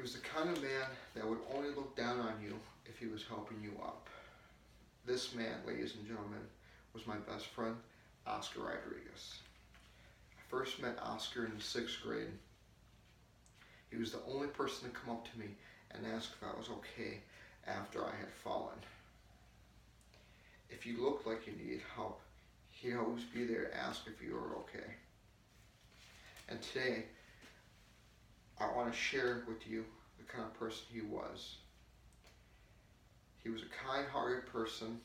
was the kind of man that would only look down on you if he was helping you up. This man, ladies and gentlemen, was my best friend, Oscar Rodriguez. I first met Oscar in the 6th grade. He was the only person to come up to me and ask if I was okay after I had fallen. If you looked like you needed help, he'd always be there to ask if you were okay. And today, I want to share with you the kind of person he was. He was a kind-hearted person,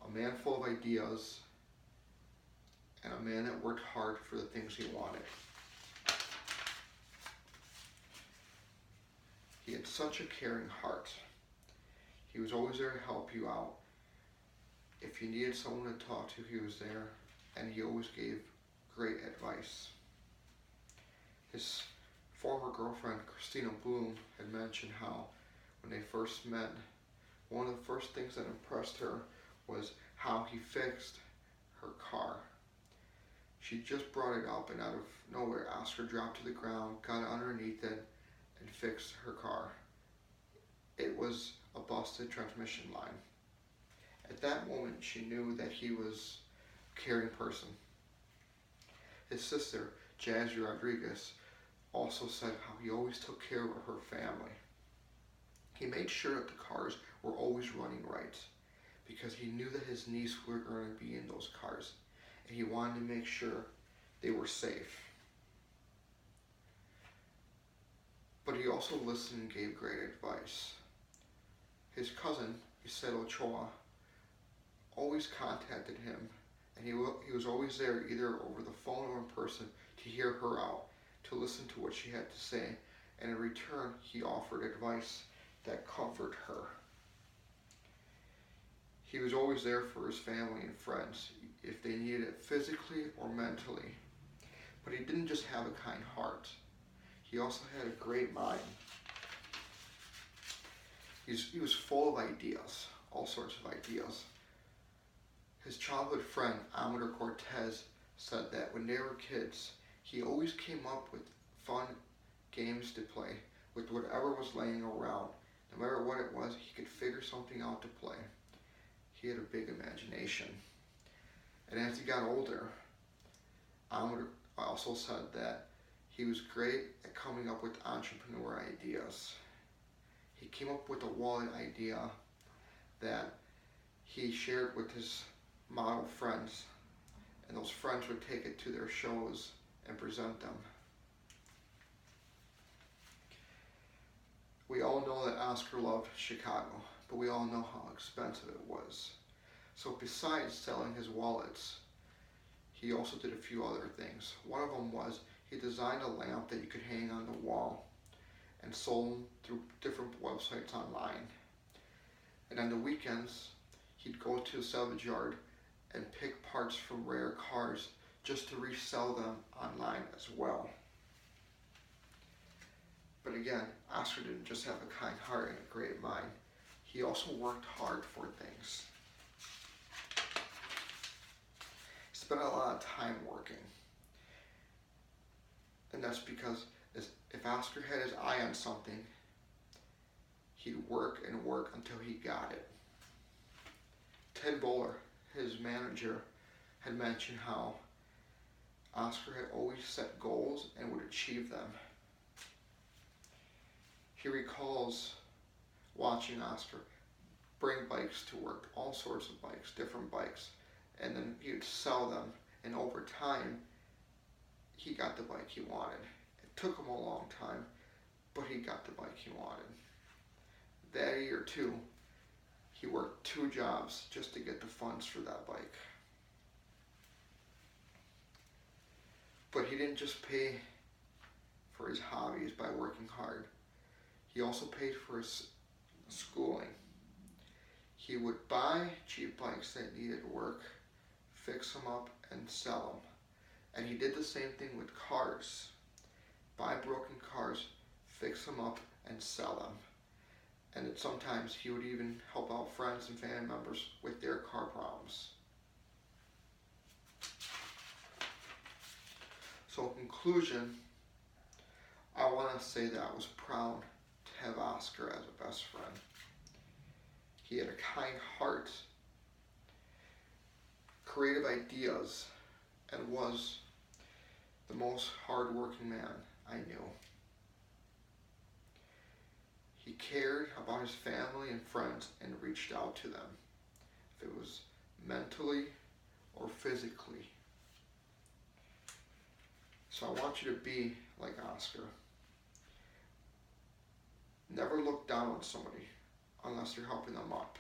a man full of ideas, and a man that worked hard for the things he wanted. He had such a caring heart. He was always there to help you out. If you needed someone to talk to, he was there, and he always gave great advice. His former girlfriend, Christina Bloom, had mentioned how when they first met, one of the first things that impressed her was how he fixed her car. She just brought it up, and out of nowhere, Oscar dropped to the ground, got underneath it, and fixed her car. It was a busted transmission line. At that moment, she knew that he was a caring person. His sister, Jazzy Rodriguez, also said how he always took care of her family. He made sure that the cars were always running right because he knew that his niece were going to be in those cars, and he wanted to make sure they were safe. But he also listened and gave great advice. His cousin, Isel Ochoa, always contacted him, and he was always there either over the phone or in person to hear her out, to listen to what she had to say, and in return he offered advice that comforted her. He was always there for his family and friends if they needed it physically or mentally. But he didn't just have a kind heart. He also had a great mind. He was full of ideas, all sorts of ideas. His childhood friend, Amador Cortez, said that when they were kids, he always came up with fun games to play with whatever was laying around. No matter what it was, he could figure something out to play. He had a big imagination. And as he got older, Amador also said that he was great at coming up with entrepreneur ideas. He came up with a wallet idea that he shared with his model friends, and those friends would take it to their shows and present them. We all know that Oscar loved Chicago, but we all know how expensive it was. So besides selling his wallets, he also did a few other things. One of them was he designed a lamp that you could hang on the wall and sold them through different websites online. And on the weekends, he'd go to a salvage yard and pick parts from rare cars just to resell them online as well. But again, Oscar didn't just have a kind heart and a great mind. He also worked hard for things. He spent a lot of time working. And that's because if Oscar had his eye on something, he'd work and work until he got it. Ted Bowler, his manager, had mentioned how Oscar had always set goals and would achieve them. He recalls watching Oscar bring bikes to work, all sorts of bikes, different bikes, and then he would sell them, and over time, he got the bike he wanted. It took him a long time, but he got the bike he wanted. That year too, he worked 2 jobs just to get the funds for that bike. But he didn't just pay for his hobbies by working hard. He also paid for his schooling. He would buy cheap bikes that needed work, fix them up, and sell them. And he did the same thing with cars. Buy broken cars, fix them up, and sell them. And then sometimes he would even help out friends and family members with their car problems. So in conclusion, I want to say that I was proud to have Oscar as a best friend. He had a kind heart, creative ideas, and was the most hardworking man I knew. He cared about his family and friends and reached out to them, if it was mentally or physically. So I want you to be like Oscar. Never look down on somebody unless you're helping them up.